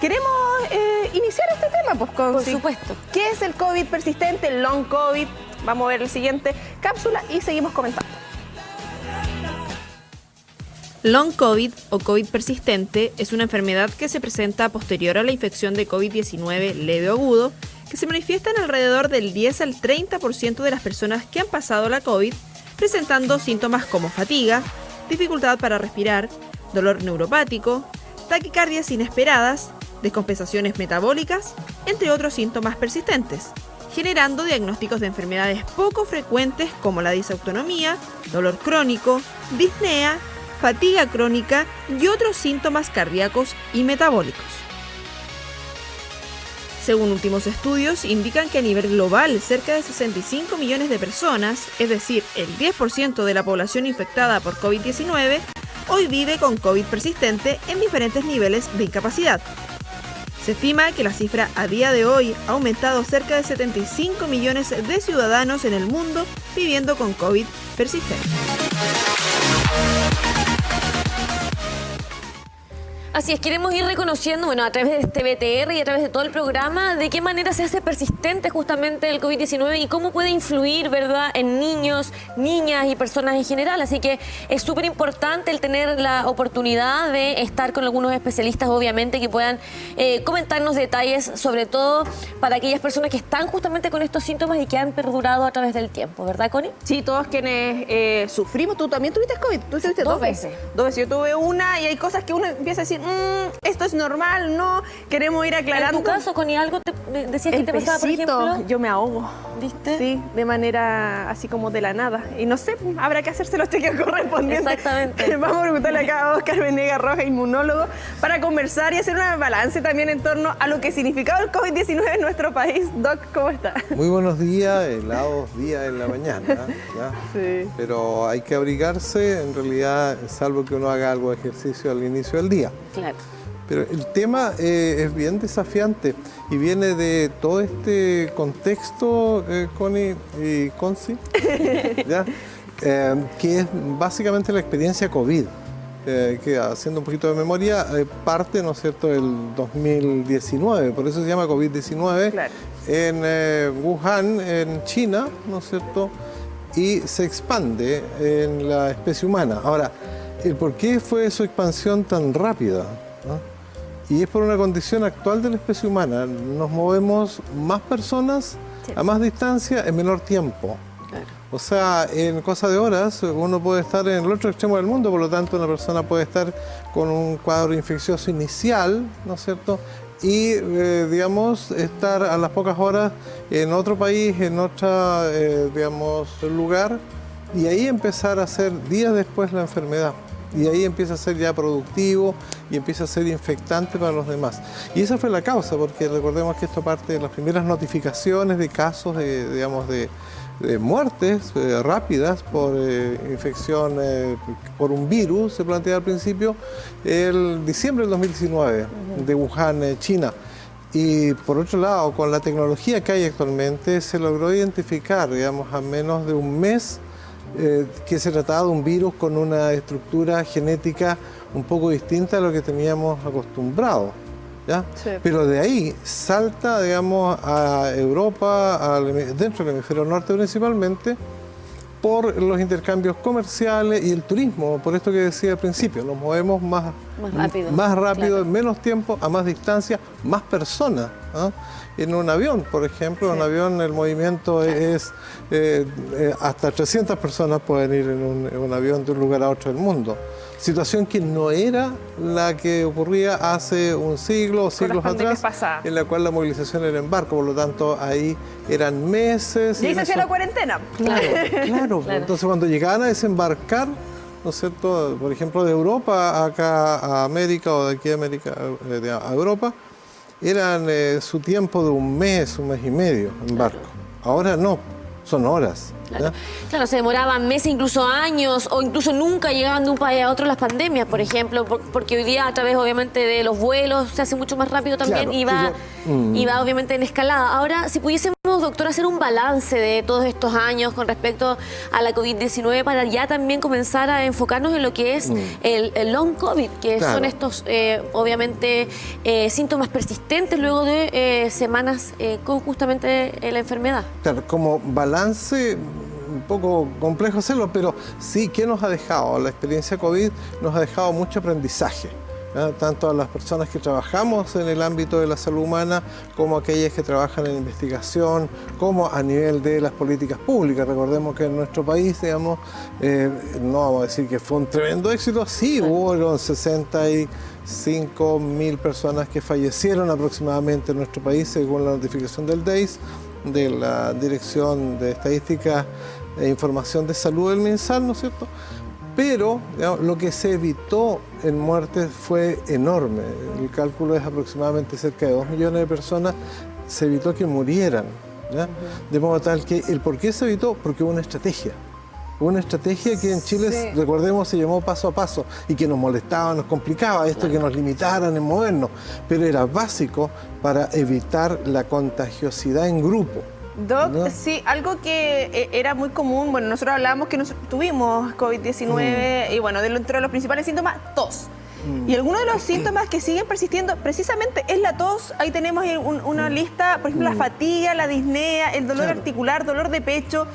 queremos iniciar este tema, pues, Por supuesto. ¿Qué es el COVID persistente, el long COVID? Vamos a ver la siguiente cápsula y seguimos comentando. Long COVID o COVID persistente es una enfermedad que se presenta posterior a la infección de COVID-19 leve o agudo, que se manifiesta en alrededor del 10 al 30% de las personas que han pasado la COVID, presentando síntomas como fatiga, dificultad para respirar, dolor neuropático, taquicardias inesperadas, descompensaciones metabólicas, entre otros síntomas persistentes, generando diagnósticos de enfermedades poco frecuentes como la disautonomía, dolor crónico, disnea, fatiga crónica y otros síntomas cardíacos y metabólicos. Según últimos estudios, indican que a nivel global cerca de 65 millones de personas, es decir, el 10% de la población infectada por COVID-19, hoy vive con COVID persistente en diferentes niveles de incapacidad. Se estima que la cifra a día de hoy ha aumentado cerca de 75 millones de ciudadanos en el mundo viviendo con COVID persistente. Así es, queremos ir reconociendo, bueno, a través de este BTR y a través de todo el programa, de qué manera se hace persistente justamente el COVID-19 y cómo puede influir, ¿verdad?, en niños, niñas y personas en general. Así que es súper importante el tener la oportunidad de estar con algunos especialistas, obviamente, que puedan comentarnos detalles, sobre todo para aquellas personas que están justamente con estos síntomas y que han perdurado a través del tiempo, ¿verdad, Connie? Sí, todos quienes sufrimos. ¿Tú también tuviste COVID? ¿Tú tuviste Dos veces. Dos veces. Yo tuve una y hay cosas que uno empieza a decir, esto es normal, no, queremos ir aclarando. En tu caso, Connie, ¿algo te decías que te pasaba, por ejemplo? Yo me ahogo. ¿Viste? Sí, de manera así como de la nada. Y no sé, habrá que hacerse los chequeos correspondientes. Exactamente. Vamos a preguntarle acá a Óscar Venegas Rojas, inmunólogo, para conversar y hacer un balance también en torno a lo que significaba el COVID-19 en nuestro país. Doc, ¿cómo está? Muy buenos días, helados días en la mañana, ¿ya? Sí. Pero hay que abrigarse, en realidad, salvo que uno haga algo de ejercicio al inicio del día. Claro. Pero el tema es bien desafiante y viene de todo este contexto, Connie y Conci, ¿ya? Que es básicamente la experiencia COVID, que haciendo un poquito de memoria, parte, ¿no es cierto?, del 2019, por eso se llama COVID-19, Claro. En Wuhan, en China, ¿no es cierto?, y se expande en la especie humana. Ahora, ¿el por qué fue su expansión tan rápida? ¿No? Y es por una condición actual de la especie humana. Nos movemos más personas a más distancia en menor tiempo. Claro. O sea, en cosa de horas uno puede estar en el otro extremo del mundo, por lo tanto una persona puede estar con un cuadro infeccioso inicial, ¿no es cierto? Y, digamos, estar a las pocas horas en otro país, en otro, digamos, lugar, y ahí empezar a hacer días después la enfermedad. Y ahí empieza a ser ya productivo y empieza a ser infectante para los demás. Y esa fue la causa, porque recordemos que esto parte de las primeras notificaciones de casos de muertes rápidas por infección por un virus, se plantea al principio, el diciembre del 2019, de Wuhan, China. Y por otro lado, con la tecnología que hay actualmente, se logró identificar, digamos, a menos de un mes, que se trataba de un virus con una estructura genética un poco distinta a lo que teníamos acostumbrado, ¿ya? Sí. Pero de ahí salta, digamos, a Europa, dentro del hemisferio norte principalmente, por los intercambios comerciales y el turismo, por esto que decía al principio, nos movemos más rápido, claro, en menos tiempo, a más distancia, más personas, ¿ah? En un avión, por ejemplo, Sí. en un avión el movimiento es hasta 300 personas pueden ir en un avión de un lugar a otro del mundo. Situación que no era la que ocurría hace un siglo o siglos atrás, en la cual la movilización era en barco, por lo tanto ahí eran meses. Y ahí se hacía la cuarentena. Claro. Claro. Entonces cuando llegaban a desembarcar, ¿no es cierto?, por ejemplo, de Europa acá a América o de aquí a América a Europa, eran su tiempo de un mes y medio en barco. Ahora no, son horas. Claro. Claro, se demoraban meses, incluso años, o incluso nunca llegaban de un país a otro las pandemias, por ejemplo, porque hoy día a través obviamente de los vuelos se hace mucho más rápido también, Claro, y va obviamente en escalada. Ahora, si pudiésemos, doctor, hacer un balance de todos estos años con respecto a la COVID-19 para ya también comenzar a enfocarnos en lo que es el long COVID, que son estos, obviamente, síntomas persistentes luego de semanas con justamente la enfermedad. Claro, como balance, un poco complejo hacerlo, pero sí, ¿qué nos ha dejado? La experiencia COVID nos ha dejado mucho aprendizaje, ¿ya? Tanto a las personas que trabajamos en el ámbito de la salud humana, como aquellas que trabajan en investigación, como a nivel de las políticas públicas. Recordemos que en nuestro país, digamos, no vamos a decir que fue un tremendo éxito, sí, hubo 65.000 personas que fallecieron aproximadamente en nuestro país, según la notificación del DEIS, de la Dirección de Estadística e Información de Salud del MinSal, ¿no es cierto? Pero digamos, lo que se evitó en muertes fue enorme. El cálculo es aproximadamente cerca de 2 millones de personas se evitó que murieran, ¿ya? De modo tal que el por qué se evitó, porque hubo una estrategia. Hubo una estrategia que en Chile, recordemos, se llamó paso a paso y que nos molestaba, nos complicaba esto, que nos limitaran en movernos, pero era básico para evitar la contagiosidad en grupo. Doc, ¿no? sí, algo que era muy común, bueno, nosotros hablábamos que tuvimos COVID-19 y bueno, dentro de los principales síntomas, tos. Y algunos de los síntomas que siguen persistiendo precisamente es la tos. Ahí tenemos una lista, por ejemplo, la fatiga, la disnea, el dolor articular, dolor de pecho.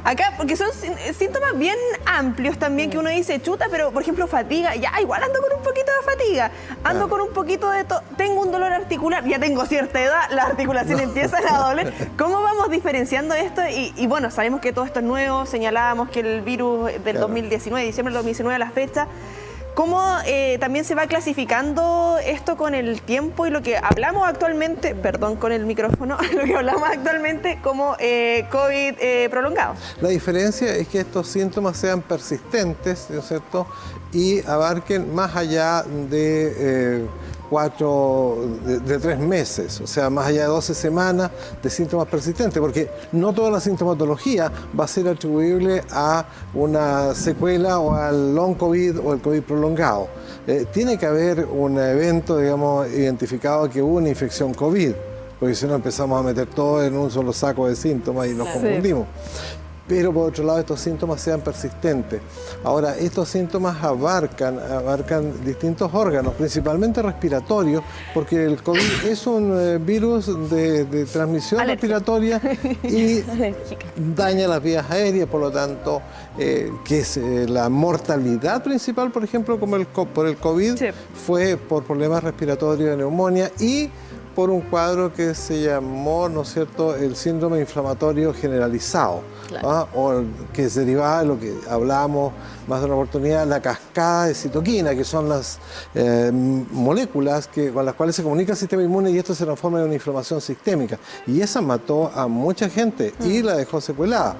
Acá, porque son síntomas bien amplios también que uno dice, chuta, pero por ejemplo fatiga, ya igual ando con un poquito de fatiga, ando con un poquito de tengo un dolor articular, ya tengo cierta edad, las articulaciones empiezan a doler. ¿Cómo vamos diferenciando esto? Y bueno, sabemos que todo esto es nuevo, señalábamos que el virus del 2019, diciembre del 2019 a la fecha. ¿Cómo también se va clasificando esto con el tiempo y lo que hablamos actualmente, perdón con el micrófono, lo que hablamos actualmente como COVID prolongado? La diferencia es que estos síntomas sean persistentes, ¿no es cierto? Y abarquen más allá de 3 meses, o sea, más allá de 12 semanas de síntomas persistentes, porque no toda la sintomatología va a ser atribuible a una secuela o al long COVID o el COVID prolongado. Tiene que haber un evento, digamos, identificado que hubo una infección COVID, porque si no empezamos a meter todo en un solo saco de síntomas y nos confundimos. Pero por otro lado estos síntomas sean persistentes. Ahora, estos síntomas abarcan distintos órganos, principalmente respiratorios, porque el COVID es un virus de transmisión respiratoria y daña las vías aéreas, por lo tanto, que es la mortalidad principal, por ejemplo, como por el COVID, fue por problemas respiratorios de neumonía y por un cuadro que se llamó, ¿no es cierto?, el síndrome inflamatorio generalizado, o que es derivada de lo que hablábamos más de una oportunidad, la cascada de citoquina, que son las moléculas con las cuales se comunica el sistema inmune y esto se transforma en una inflamación sistémica. Y esa mató a mucha gente y la dejó secuelada.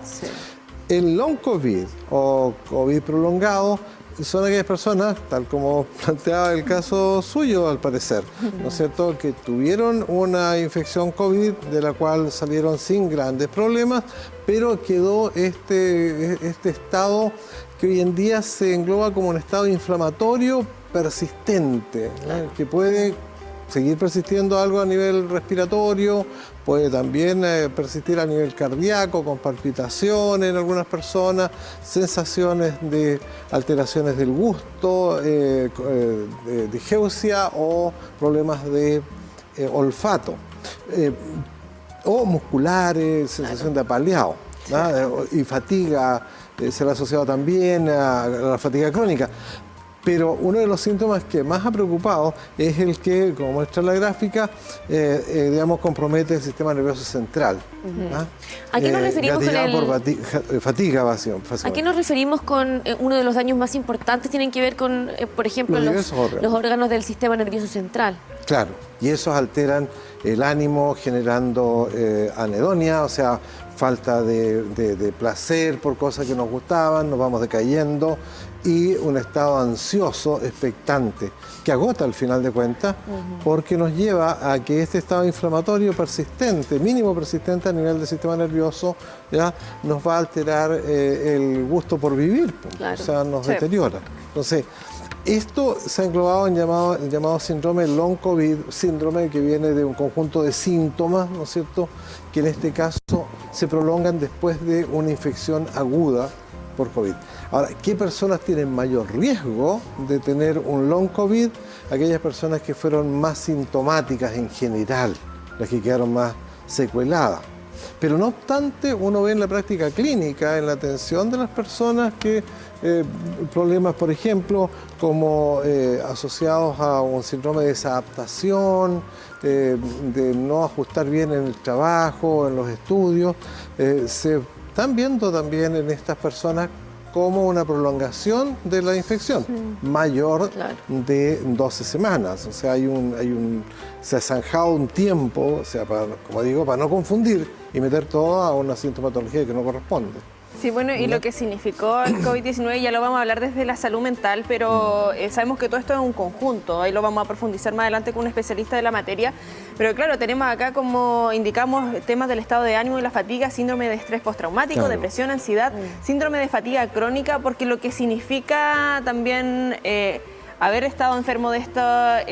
El long COVID o COVID prolongado son aquellas personas, tal como planteaba el caso suyo al parecer, ¿no es cierto?, que tuvieron una infección COVID de la cual salieron sin grandes problemas, pero quedó este estado que hoy en día se engloba como un estado inflamatorio persistente, ¿no?, que puede seguir persistiendo algo a nivel respiratorio, puede también persistir a nivel cardíaco, con palpitaciones en algunas personas, sensaciones de alteraciones del gusto, digeusia o problemas de olfato, o musculares, sensación de apaleado, y fatiga, se le ha asociado también a la fatiga crónica. Pero uno de los síntomas que más ha preocupado es el que, como muestra la gráfica, digamos, compromete el sistema nervioso central. ¿A qué nos referimos con fatiga, básicamente. ¿A qué nos referimos con uno de los daños más importantes? Tienen que ver con, por ejemplo, los órganos del sistema nervioso central. Claro, y esos alteran el ánimo generando anedonia, o sea, falta de placer por cosas que nos gustaban, nos vamos decayendo y un estado ansioso, expectante, que agota al final de cuentas, porque nos lleva a que este estado inflamatorio persistente, mínimo persistente a nivel del sistema nervioso, ya nos va a alterar el gusto por vivir, Claro. o sea, nos deteriora. Entonces, esto se ha englobado en el llamado síndrome long COVID, síndrome que viene de un conjunto de síntomas, ¿no es cierto?, que en este caso se prolongan después de una infección aguda por COVID. Ahora, ¿qué personas tienen mayor riesgo de tener un long COVID? Aquellas personas que fueron más sintomáticas en general, las que quedaron más secueladas. Pero no obstante, uno ve en la práctica clínica, en la atención de las personas, que problemas, por ejemplo, como asociados a un síndrome de desadaptación, de no ajustar bien en el trabajo, en los estudios, se están viendo también en estas personas como una prolongación de la infección mayor de 12 semanas. O sea, se ha zanjado un tiempo, o sea, como digo, para no confundir y meter todo a una sintomatología que no corresponde. Sí, bueno, y lo que significó el COVID-19 ya lo vamos a hablar desde la salud mental, pero sabemos que todo esto es un conjunto, ahí lo vamos a profundizar más adelante con un especialista de la materia, pero claro, tenemos acá, como indicamos, temas del estado de ánimo y la fatiga, síndrome de estrés postraumático, depresión, ansiedad, síndrome de fatiga crónica, porque lo que significa también haber estado enfermo de esto,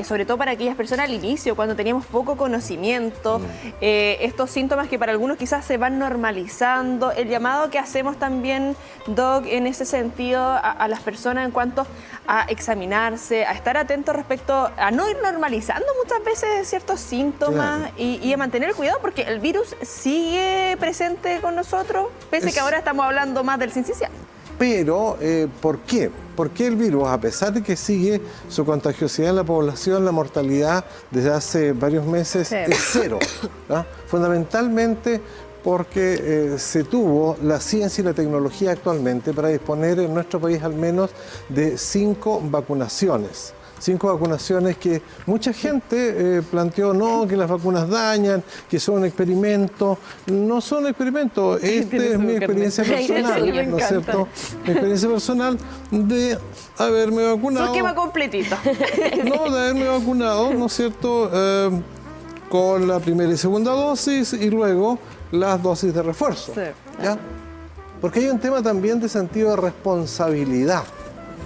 sobre todo para aquellas personas al inicio, cuando teníamos poco conocimiento, estos síntomas que para algunos quizás se van normalizando, el llamado que hacemos también, Doc, en ese sentido a las personas en cuanto a examinarse, a estar atentos respecto a no ir normalizando muchas veces ciertos síntomas y a mantener el cuidado, porque el virus sigue presente con nosotros, pese que ahora estamos hablando más del sincicial. Pero, ¿por qué? ¿Por qué el virus, a pesar de que sigue su contagiosidad en la población, la mortalidad desde hace varios meses es cero? ¿Ah? Fundamentalmente porque se tuvo la ciencia y la tecnología actualmente para disponer en nuestro país al menos de 5 vacunaciones. 5 vacunaciones que mucha gente planteó, no, que las vacunas dañan, que son un experimento. No son un experimento, esta es mi experiencia personal, ¿no es cierto? Mi experiencia personal de haberme vacunado. Su esquema completito. No, de haberme vacunado, ¿no es cierto?, con la primera y segunda dosis y luego las dosis de refuerzo. Sí. ¿Ya? Porque hay un tema también de sentido de responsabilidad,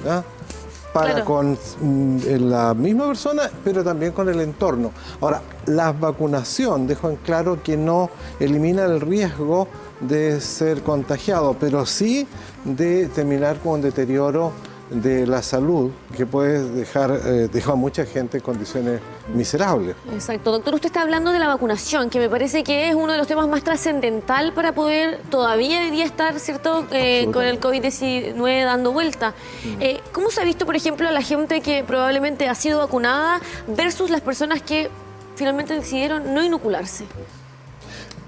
¿ya?, para con la misma persona, pero también con el entorno. Ahora, la vacunación, dejo en claro que no elimina el riesgo de ser contagiado, pero sí de terminar con un deterioro de la salud que puede dejar a mucha gente en condiciones miserables. Exacto. Doctor, usted está hablando de la vacunación, que me parece que es uno de los temas más trascendental para poder todavía hoy día estar, ¿cierto?, con el COVID-19 dando vuelta. ¿Cómo se ha visto, por ejemplo, a la gente que probablemente ha sido vacunada versus las personas que finalmente decidieron no inocularse?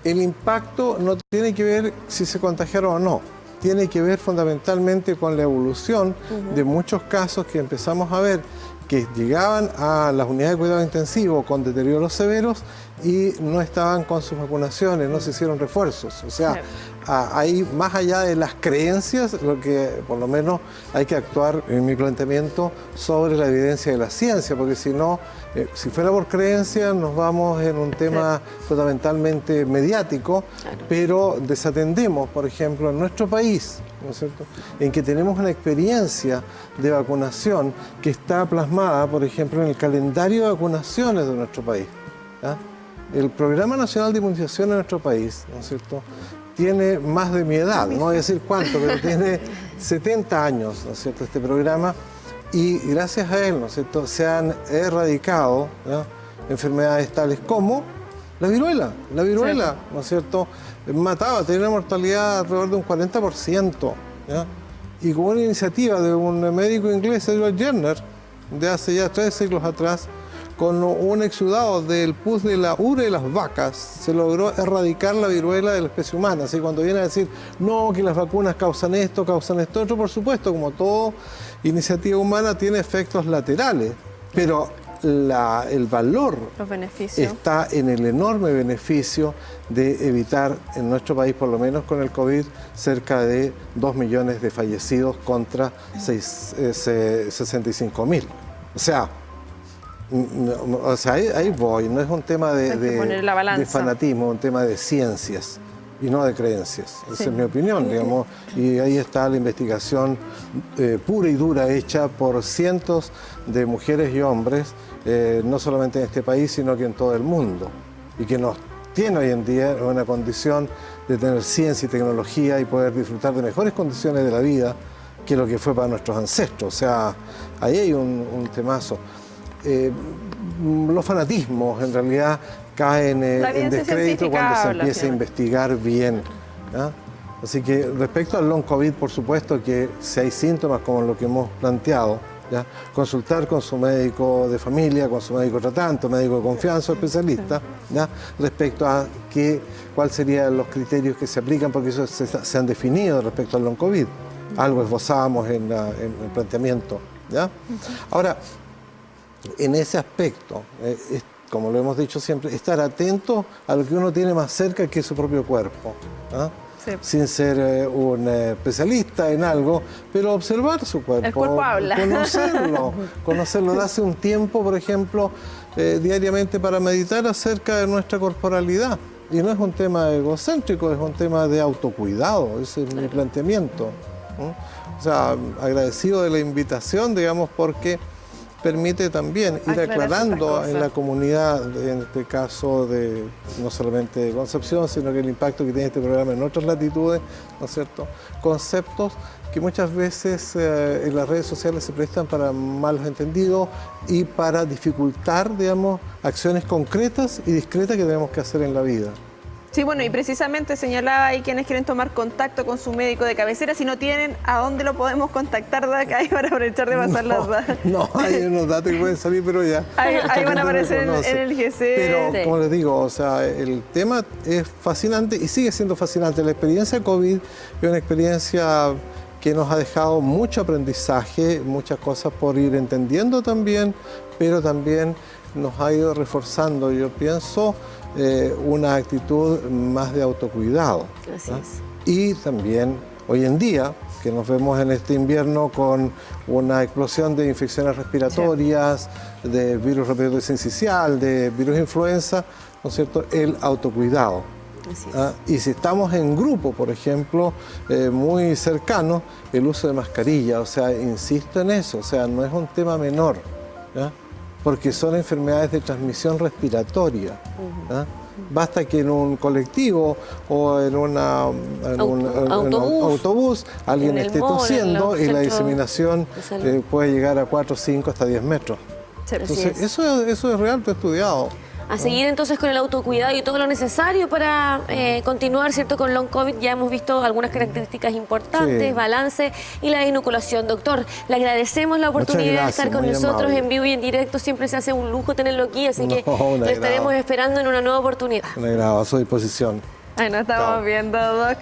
El impacto no tiene que ver si se contagiaron o no. Tiene que ver fundamentalmente con la evolución de muchos casos que empezamos a ver que llegaban a las unidades de cuidado intensivo con deterioros severos y no estaban con sus vacunaciones, no se hicieron refuerzos. O sea, ahí, más allá de las creencias, lo que por lo menos hay que actuar, en mi planteamiento, sobre la evidencia de la ciencia, porque si no, si fuera por creencia, nos vamos en un tema fundamentalmente mediático, pero desatendemos, por ejemplo, en nuestro país, ¿no es cierto?, en que tenemos una experiencia de vacunación que está plasmada, por ejemplo, en el calendario de vacunaciones de nuestro país. ¿Ya? El Programa Nacional de Inmunización en nuestro país, ¿no es cierto?, tiene más de mi edad, no voy a decir cuánto, pero tiene 70 años, ¿no es cierto?, este programa, y gracias a él, ¿no es cierto?, se han erradicado, ¿ya?, enfermedades tales como la viruela, ¿no es cierto?, mataba, tenía una mortalidad alrededor de un 40%, ¿ya?, y con una iniciativa de un médico inglés, Edward Jenner, de hace ya 3 siglos atrás, con un exudado del pus de la urea de las vacas, se logró erradicar la viruela de la especie humana. Así cuando viene a decir, no, que las vacunas causan esto, por supuesto, como toda iniciativa humana tiene efectos laterales, pero el valor Los beneficios. está en el enorme beneficio de evitar en nuestro país, por lo menos con el COVID, cerca de 2 millones de fallecidos contra 65.000. O sea, ahí voy, no es un tema Hay que poner la balanza. de fanatismo, es un tema de ciencias y no de creencias. Esa es mi opinión, digamos, y ahí está la investigación pura y dura hecha por cientos de mujeres y hombres, no solamente en este país, sino que en todo el mundo, y que nos tiene hoy en día en una condición de tener ciencia y tecnología y poder disfrutar de mejores condiciones de la vida que lo que fue para nuestros ancestros. O sea, ahí hay un temazo. Los fanatismos en realidad caen en descrédito cuando se empieza a investigar bien. ¿Ya? Así que respecto al long COVID, por supuesto que si hay síntomas como lo que hemos planteado, ¿ya? Consultar con su médico de familia, con su médico tratante, médico de confianza o especialista, ¿ya? Respecto a cuáles serían los criterios que se aplican, porque eso se han definido respecto al long COVID. Algo esbozábamos en el planteamiento. ¿Ya? Ahora, en ese aspecto, como lo hemos dicho siempre, estar atento a lo que uno tiene más cerca que su propio cuerpo. ¿Ah? Sí. Sin ser un especialista en algo, pero observar su cuerpo. El cuerpo habla. Conocerlo. Darse un tiempo, por ejemplo, diariamente para meditar acerca de nuestra corporalidad. Y no es un tema egocéntrico, es un tema de autocuidado, ese es mi planteamiento. O sea, agradecido de la invitación, digamos, porque permite también ir aclarando en la comunidad, en este caso de no solamente de Concepción, sino que el impacto que tiene este programa en otras latitudes, ¿no es cierto? Conceptos que muchas veces en las redes sociales se prestan para malos entendidos y para dificultar, digamos, acciones concretas y discretas que tenemos que hacer en la vida. Sí, bueno, y precisamente señalaba ahí quienes quieren tomar contacto con su médico de cabecera, si no tienen, ¿a dónde lo podemos contactar de acá y para aprovechar de pasar las datos? No, hay unos datos que pueden salir, pero ya. Ahí van a aparecer en el GC. Pero, como les digo, o sea, el tema es fascinante y sigue siendo fascinante. La experiencia COVID es una experiencia que nos ha dejado mucho aprendizaje, muchas cosas por ir entendiendo también, pero también nos ha ido reforzando, yo pienso, una actitud más de autocuidado. Así es. Y también hoy en día, que nos vemos en este invierno con una explosión de infecciones respiratorias, de virus respiratorio sincicial, de virus influenza, ¿no es cierto?, el autocuidado. Así es. Y si estamos en grupo, por ejemplo, muy cercanos, el uso de mascarilla, o sea, insisto en eso, o sea, no es un tema menor, ¿ya? Porque son enfermedades de transmisión respiratoria. ¿Ah? Basta que en un colectivo o en un autobús alguien esté tosiendo y la diseminación puede llegar a 4, 5, hasta 10 metros. Sí. Entonces, eso es real, estudiado. A seguir entonces con el autocuidado y todo lo necesario para continuar, ¿cierto? Con long COVID ya hemos visto algunas características importantes, balance y la inoculación. Doctor, le agradecemos la oportunidad de estar con nosotros amable. En vivo y en directo. Siempre se hace un lujo tenerlo aquí, así que lo estaremos esperando en una nueva oportunidad. Un agrado, a su disposición. Ahí nos estamos viendo, Doc.